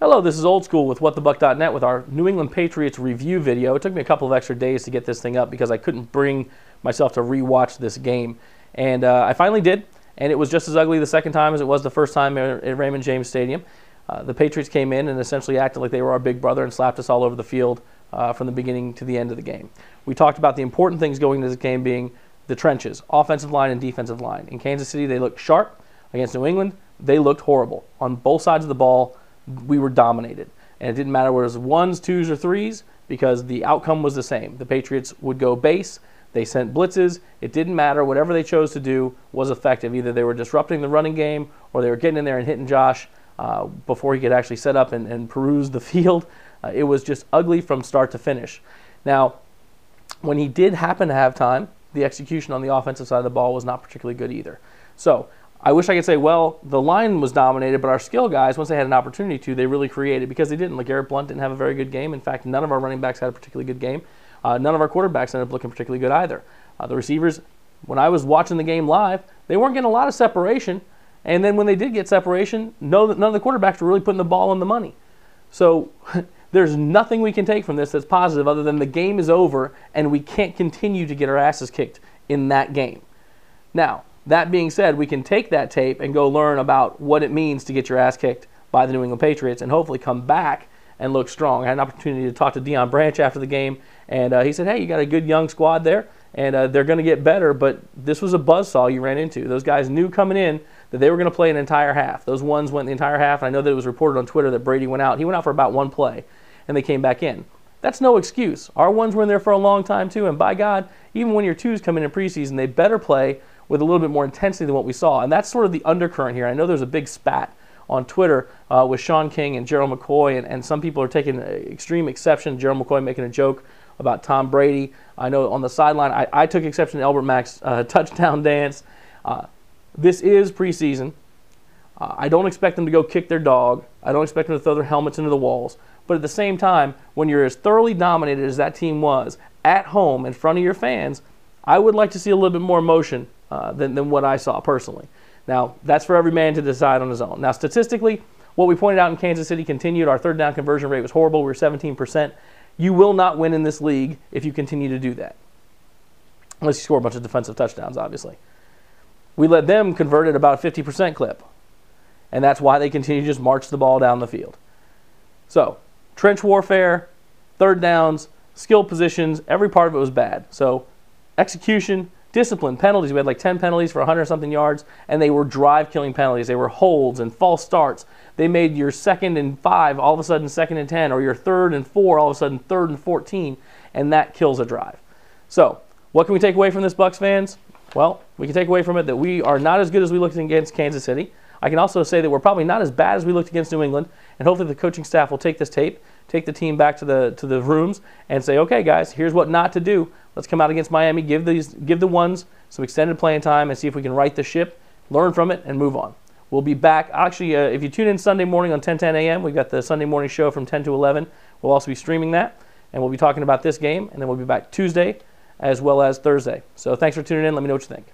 Hello, this is Old School with WhatTheBuck.net with our New England Patriots review video. It took me a couple of extra days to get this thing up because I couldn't bring myself to rewatch this game. And I finally did, and it was just as ugly the second time as it was the first time at Raymond James Stadium. The Patriots came in and essentially acted like they were our big brother and slapped us all over the field from the beginning to the end of the game. We talked about the important things going into this game being the trenches, offensive line and defensive line. In Kansas City, they looked sharp. Against New England, they looked horrible. On both sides of the ball, we were dominated. And it didn't matter whether it was ones, twos, or threes because the outcome was the same. The Patriots would go base. They sent blitzes. It didn't matter. Whatever they chose to do was effective. Either they were disrupting the running game or they were getting in there and hitting Josh before he could actually set up and peruse the field. It was just ugly from start to finish. Now, when he did happen to have time, the execution on the offensive side of the ball was not particularly good either. So I wish I could say, well, the line was dominated, but our skill guys, once they had an opportunity to, they really created because they didn't. LeGarrette Blount didn't have a very good game. In fact, none of our running backs had a particularly good game. None of our quarterbacks ended up looking particularly good either. The receivers, when I was watching the game live, they weren't getting a lot of separation. And then when they did get separation, none of the quarterbacks were really putting the ball on the money. So there's nothing we can take from this that's positive other than the game is over and we can't continue to get our asses kicked in that game. Now, that being said, we can take that tape and go learn about what it means to get your ass kicked by the New England Patriots and hopefully come back and look strong. I had an opportunity to talk to Deion Branch after the game, and he said, hey, you got a good young squad there, and they're going to get better, but this was a buzzsaw you ran into. Those guys knew coming in that they were going to play an entire half. Those ones went the entire half, and I know that it was reported on Twitter that Brady went out. He went out for about one play, and they came back in. That's no excuse. Our ones were in there for a long time, too, and by God, even when your twos come in preseason, they better play with a little bit more intensity than what we saw. And that's sort of the undercurrent here. I know there's a big spat on Twitter with Sean King and Gerald McCoy, and some people are taking extreme exception. Gerald McCoy making a joke about Tom Brady. I know on the sideline, I took exception to Albert Mack's touchdown dance. This is preseason. I don't expect them to go kick their dog. I don't expect them to throw their helmets into the walls. But at the same time, when you're as thoroughly dominated as that team was at home in front of your fans, I would like to see a little bit more emotion than what I saw personally. Now, that's for every man to decide on his own. Now, statistically, what we pointed out in Kansas City continued. Our third down conversion rate was horrible. We were 17%. You will not win in this league if you continue to do that, unless you score a bunch of defensive touchdowns, obviously. We let them convert at about a 50% clip, and that's why they continue to just march the ball down the field. So, trench warfare, third downs, skill positions, every part of it was bad. So, execution, discipline, penalties. We had like 10 penalties for 100-something yards, and they were drive-killing penalties. They were holds and false starts. They made your 2nd and 5 all of a sudden 2nd and 10, or your 3rd and 4 all of a sudden 3rd and 14, and that kills a drive. So, what can we take away from this, Bucs fans? Well, we can take away from it that we are not as good as we looked against Kansas City. I can also say that we're probably not as bad as we looked against New England, and hopefully the coaching staff will take this tape, take the team back to the rooms, and say, okay, guys, here's what not to do. Let's come out against Miami, give the ones some extended playing time, and see if we can right the ship, learn from it, and move on. We'll be back. Actually, if you tune in Sunday morning on 10:10 a.m., we've got the Sunday morning show from 10 to 11. We'll also be streaming that, and we'll be talking about this game, and then we'll be back Tuesday as well as Thursday. So thanks for tuning in. Let me know what you think.